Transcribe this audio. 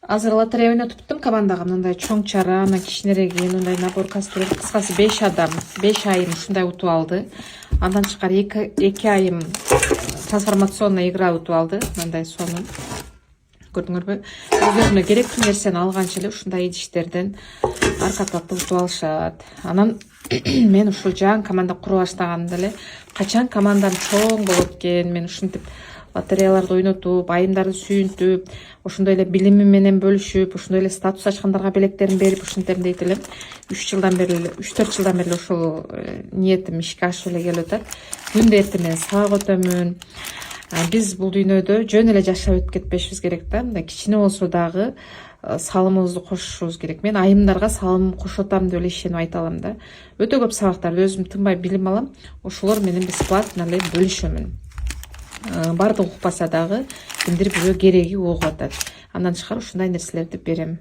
Азыр лотерея ойнотуптум командага мындай чоң чара, анан кичинереги мындай набор кастрюль, кыскасы 5 адам, 5 айым ушундай утуп алды. Андан тышкары 2 айым трансформационная игра утуп алды. Мындай сонун. Көрдүңөрбү? Өздөрүнө керектүү нерсени алганча эле ушундай идиштерден аркататып утуп алышат. Анан мен ушул жаңы команда кура баштаганда эле качан командам чоң болот экен, мен ушинтип лотереяларды ойнотуп, айымдарды сүйүнтүп, ошондой эле билими менен бөлүшүп, ошондой эле статус ачкандарга билектерин берип ушинтем дейт элем. 3-4 жылдан бери ушул ниетим ишке ашып эле келип атат. Күндө эртең менен сабак өтөмүн. Биз бул дүйнөдө жөн эле жашап өтүп кетпешибиз керек да. Мындай кичине болсо дагы салымыбызды кошушубуз керек. Мен айымдарга салым кошуп атам деп эле ишенип айта алам да. Өтө көп сабактарды өзүм тынбай билим алам. Ошолор менен бесплатно эле бөлүшөмүн. Бардыгы укпаса дагы кимдир бирөө кереги угуп атат. Андан тышкары ушундай нерселерди берем.